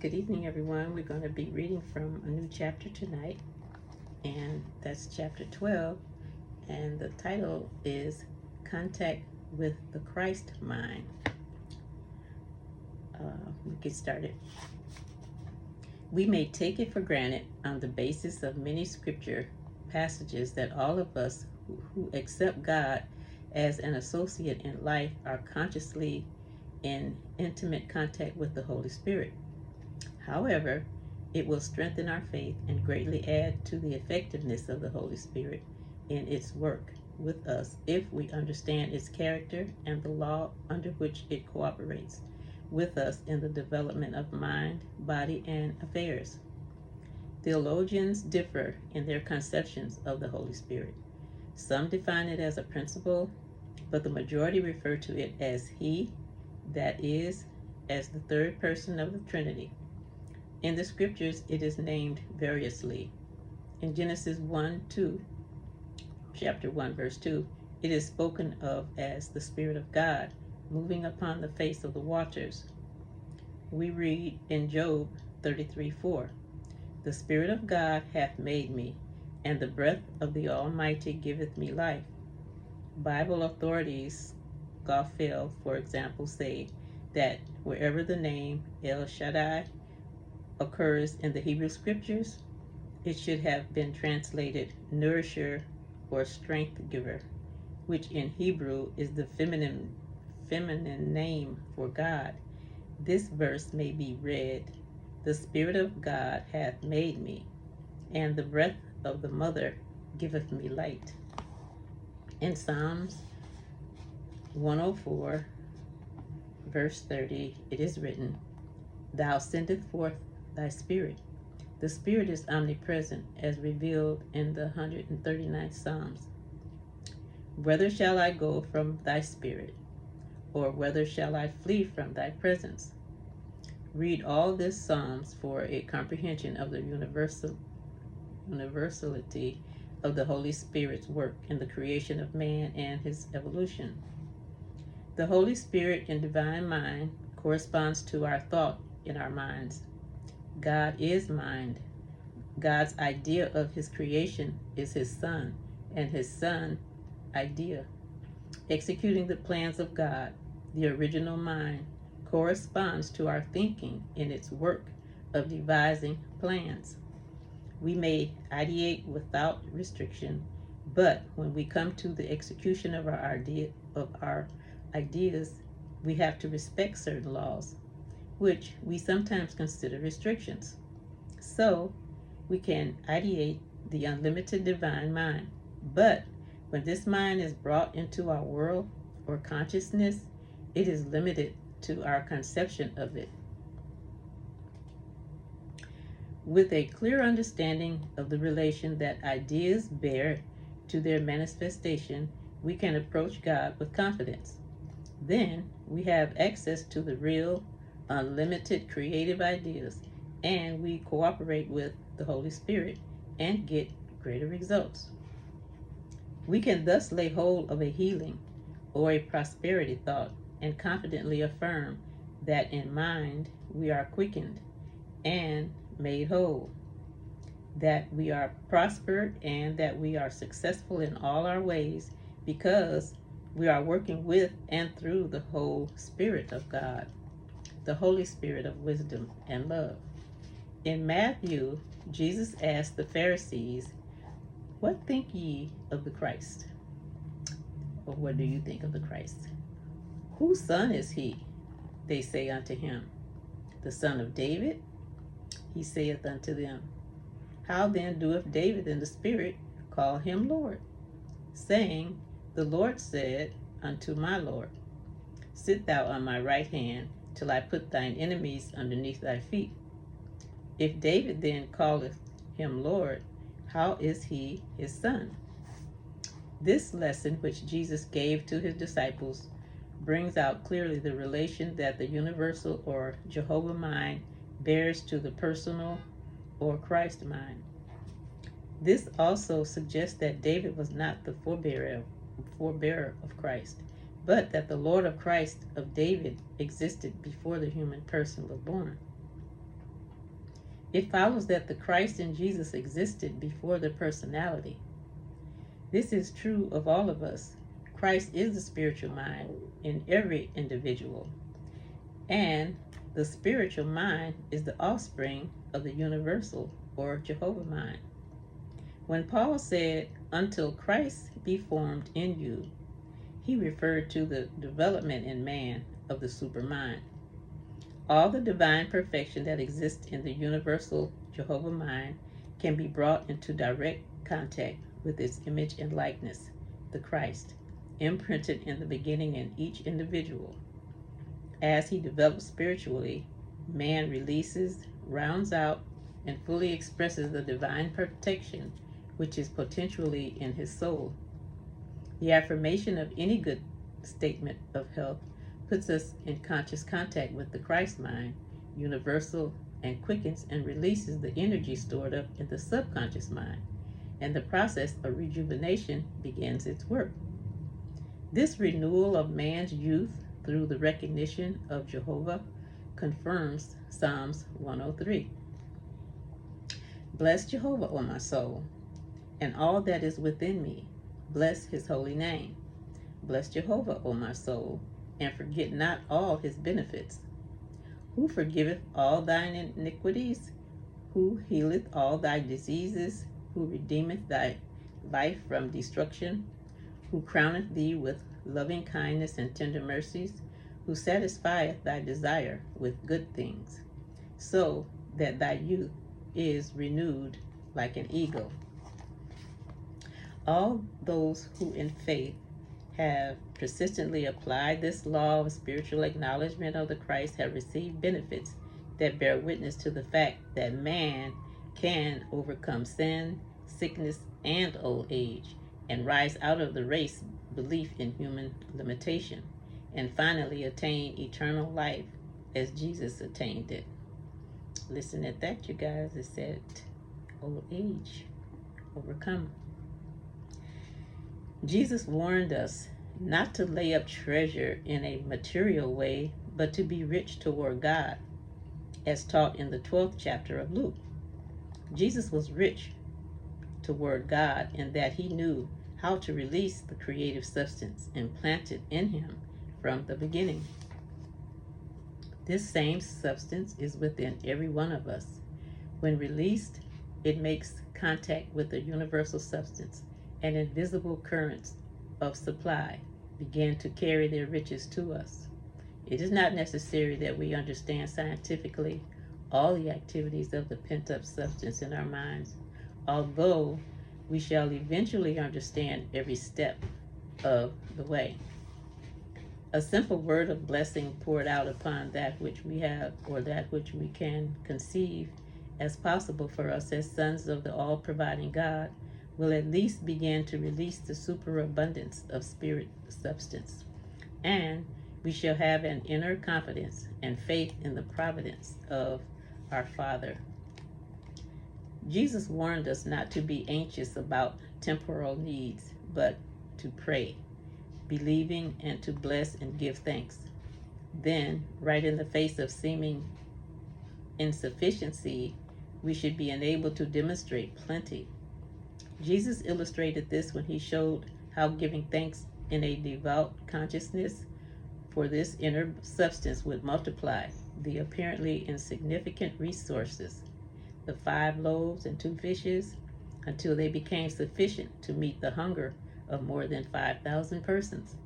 Good evening, everyone. We're going to be reading from a new chapter tonight, and that's chapter 12, and the title is Contact with the Christ Mind. We get started. We may take it for granted on the basis of many scripture passages that all of us who accept God as an associate in life are consciously in intimate contact with the Holy Spirit. However, it will strengthen our faith and greatly add to the effectiveness of the Holy Spirit in its work with us if we understand its character and the law under which it cooperates with us in the development of mind, body, and affairs. Theologians differ in their conceptions of the Holy Spirit. Some define it as a principle, but the majority refer to it as He, that is, as the third person of the Trinity. In the scriptures, it is named variously. In Genesis 1:2, chapter 1, verse 2, it is spoken of as the Spirit of God moving upon the face of the waters. We read in Job 33:4, the Spirit of God hath made me, and the breath of the Almighty giveth me life. Bible authorities, Goffel, for example, say that wherever the name El Shaddai occurs in the Hebrew scriptures, it should have been translated nourisher or strength giver, which in Hebrew is the feminine name for God. This verse may be read, the Spirit of God hath made me, and the breath of the mother giveth me light. In Psalms 104, verse 30, it is written, Thou sendest forth thy Spirit. The Spirit is omnipresent, as revealed in the 139th Psalms. Whither shall I go from thy Spirit? Or whither shall I flee from thy presence? Read all this Psalms for a comprehension of the universality of the Holy Spirit's work in the creation of man and his evolution. The Holy Spirit in divine mind corresponds to our thought in our minds. God is mind. God's idea of his creation is his Son, and his Son idea. Executing the plans of God, the original mind, corresponds to our thinking in its work of devising plans. We may ideate without restriction, but when we come to the execution of our ideas, we have to respect certain laws, which we sometimes consider restrictions. So, we can ideate the unlimited divine mind, but when this mind is brought into our world or consciousness, it is limited to our conception of it. With a clear understanding of the relation that ideas bear to their manifestation, we can approach God with confidence. Then we have access to the real, unlimited creative ideas, and we cooperate with the Holy Spirit and get greater results. We can thus lay hold of a healing or a prosperity thought and confidently affirm that in mind we are quickened and made whole, that we are prospered, and that we are successful in all our ways because we are working with and through the whole Spirit of God, the Holy Spirit of wisdom and love. In Matthew, Jesus asked the Pharisees, What think ye of the Christ? Or what do you think of the Christ? Whose son is he? They say unto him, The son of David? He saith unto them, How then doeth David in the Spirit call him Lord? Saying, The Lord said unto my Lord, Sit thou on my right hand, till I put thine enemies underneath thy feet. If David then calleth him Lord, how is he his son? This lesson which Jesus gave to his disciples brings out clearly the relation that the universal or Jehovah mind bears to the personal or Christ mind. This also suggests that David was not the forebearer of Christ, but that the Lord of Christ of David existed before the human person was born. It follows that the Christ in Jesus existed before the personality. This is true of all of us. Christ is the spiritual mind in every individual, and the spiritual mind is the offspring of the universal or Jehovah mind. When Paul said, "Until Christ be formed in you," he referred to the development in man of the supermind. All the divine perfection that exists in the universal Jehovah mind can be brought into direct contact with its image and likeness, the Christ, imprinted in the beginning in each individual. As he develops spiritually, man releases, rounds out, and fully expresses the divine protection which is potentially in his soul. The affirmation of any good statement of health puts us in conscious contact with the Christ mind, universal, and quickens and releases the energy stored up in the subconscious mind, and the process of rejuvenation begins its work. This renewal of man's youth through the recognition of Jehovah confirms Psalms 103. Bless Jehovah, O my soul, and all that is within me. Bless his holy name. Bless Jehovah, O my soul, and forget not all his benefits. Who forgiveth all thine iniquities? Who healeth all thy diseases? Who redeemeth thy life from destruction? Who crowneth thee with loving kindness and tender mercies? Who satisfieth thy desire with good things, so that thy youth is renewed like an eagle. All those who in faith have persistently applied this law of spiritual acknowledgement of the Christ have received benefits that bear witness to the fact that man can overcome sin, sickness, and old age, and rise out of the race belief in human limitation, and finally attain eternal life as Jesus attained it. Listen at that, you guys. It said old age, overcome. Jesus warned us not to lay up treasure in a material way, but to be rich toward God, as taught in the 12th chapter of Luke. Jesus was rich toward God in that he knew how to release the creative substance implanted in him from the beginning. This same substance is within every one of us. When released, it makes contact with the universal substance, and invisible currents of supply begin to carry their riches to us. It is not necessary that we understand scientifically all the activities of the pent-up substance in our minds, although we shall eventually understand every step of the way. A simple word of blessing poured out upon that which we have, or that which we can conceive as possible for us as sons of the all-providing God, will at least begin to release the superabundance of spirit substance, and we shall have an inner confidence and faith in the providence of our Father. Jesus warned us not to be anxious about temporal needs, but to pray, believing, and to bless and give thanks. Then, right in the face of seeming insufficiency, we should be enabled to demonstrate plenty. Jesus illustrated this when he showed how giving thanks in a devout consciousness for this inner substance would multiply the apparently insignificant resources, the 5 loaves and 2 fishes, until they became sufficient to meet the hunger of more than 5,000 persons.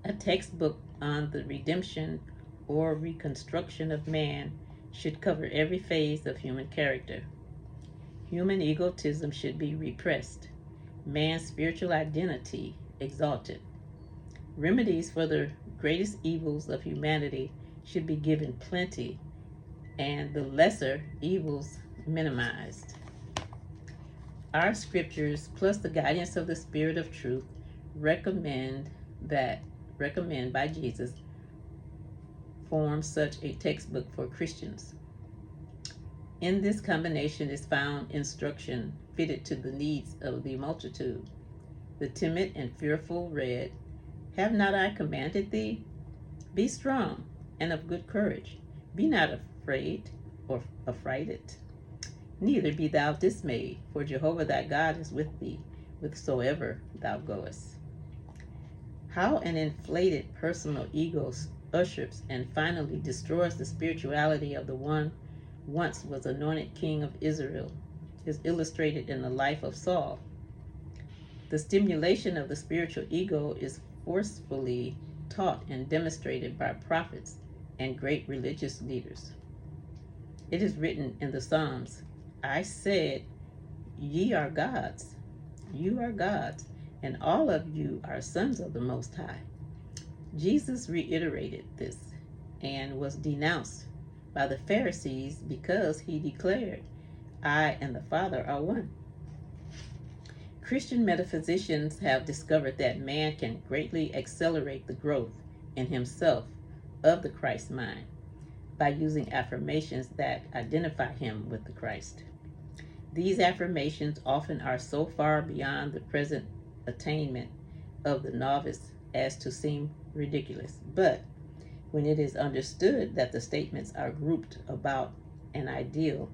A textbook on the redemption or reconstruction of man should cover every phase of human character. Human egotism should be repressed, man's spiritual identity exalted. Remedies for the greatest evils of humanity should be given plenty, and the lesser evils minimized. Our scriptures, plus the guidance of the Spirit of Truth, recommend by Jesus, form such a textbook for Christians. In this combination is found instruction fitted to the needs of the multitude. The timid and fearful read, "Have not I commanded thee? Be strong and of good courage. Be not afraid or affrighted. Neither be thou dismayed, for Jehovah thy God is with thee, whithersoever thou goest. How an inflated personal ego ushers and finally destroys the spirituality of the one once was anointed king of Israel is illustrated in the life of Saul. The stimulation of the spiritual ego is forcefully taught and demonstrated by prophets and great religious leaders. It is written in the Psalms, I said, ye are gods, you are gods, and all of you are sons of the Most High. Jesus reiterated this and was denounced by the Pharisees because he declared, I and the Father are one. Christian metaphysicians have discovered that man can greatly accelerate the growth in himself of the Christ mind by using affirmations that identify him with the Christ. These affirmations often are so far beyond the present attainment of the novice as to seem ridiculous, but when it is understood that the statements are grouped about an ideal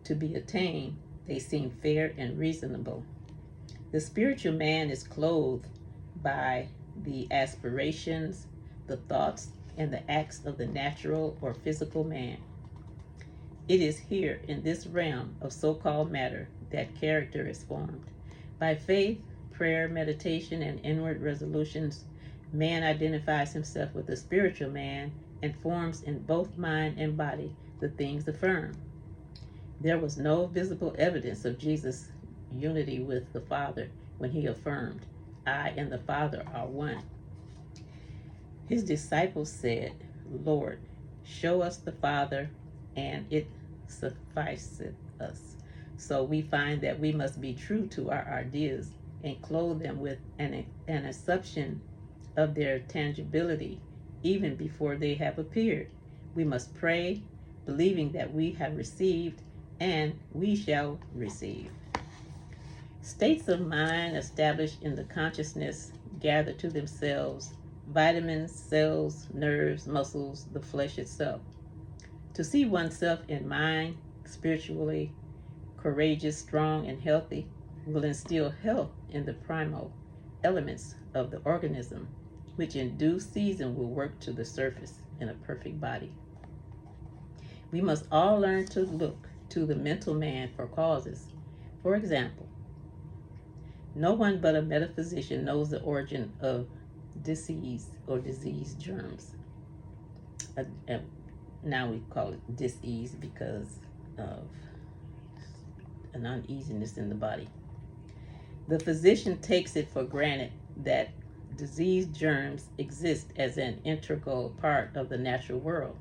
to be attained, they seem fair and reasonable. The spiritual man is clothed by the aspirations, the thoughts, and the acts of the natural or physical man. It is here in this realm of so-called matter that character is formed. By faith, prayer, meditation, and inward resolutions, man identifies himself with the spiritual man and forms in both mind and body the things affirmed. There was no visible evidence of Jesus' unity with the Father when he affirmed, I and the Father are one. His disciples said, Lord, show us the Father, and it sufficeth us. So we find that we must be true to our ideas and clothe them with an assumption of their tangibility even before they have appeared. We must pray, believing that we have received and we shall receive. States of mind established in the consciousness gather to themselves vitamins, cells, nerves, muscles, the flesh itself. To see oneself in mind, spiritually courageous, strong, and healthy will instill health in the primal elements of the organism, which in due season will work to the surface in a perfect body. We must all learn to look to the mental man for causes. For example, no one but a metaphysician knows the origin of disease or disease germs. Now we call it dis-ease because of an uneasiness in the body. The physician takes it for granted that disease germs exist as an integral part of the natural world.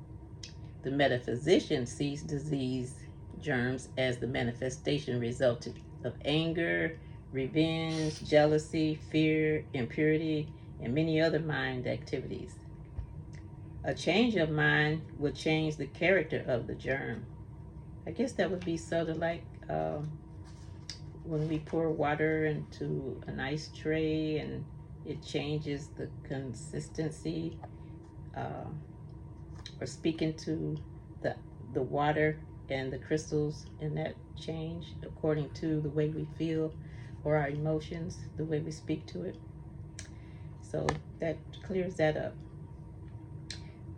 The metaphysician sees disease germs as the manifestation resulted of anger, revenge, jealousy, fear, impurity, and many other mind activities. A change of mind would change the character of the germ. I guess that would be sort of like when we pour water into an ice tray and it changes the consistency, or speaking to the water and the crystals, and that change according to the way we feel or our emotions, the way we speak to it. So that clears that up.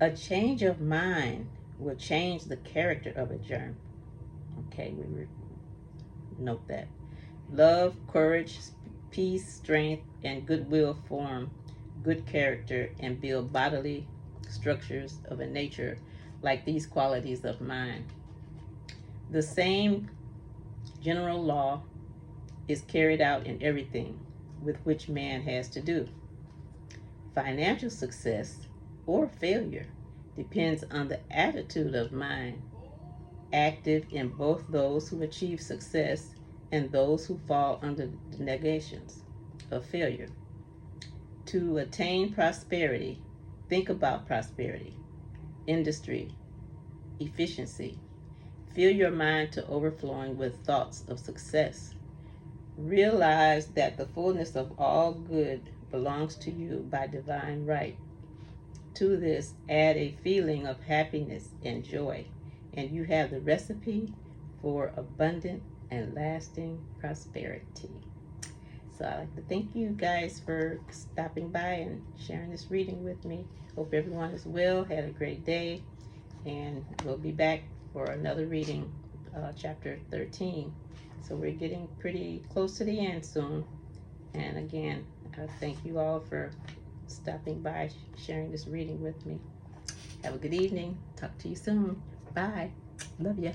A change of mind will change the character of a germ. Okay, we note that. Love, courage, peace, strength, and goodwill form good character and build bodily structures of a nature like these qualities of mind. The same general law is carried out in everything with which man has to do. Financial success or failure depends on the attitude of mind, active in both those who achieve success and those who fall under the negations of failure. To attain prosperity, think about prosperity, industry, efficiency. Fill your mind to overflowing with thoughts of success. Realize that the fullness of all good belongs to you by divine right. To this, add a feeling of happiness and joy and you have the recipe for abundant and lasting prosperity. So I'd like to thank you guys for stopping by and sharing this reading with me. Hope everyone is well, had a great day, and we'll be back for another reading, chapter 13. So we're getting pretty close to the end soon. And again, I thank you all for stopping by, sharing this reading with me. Have a good evening. Talk to you soon. Bye. Love ya.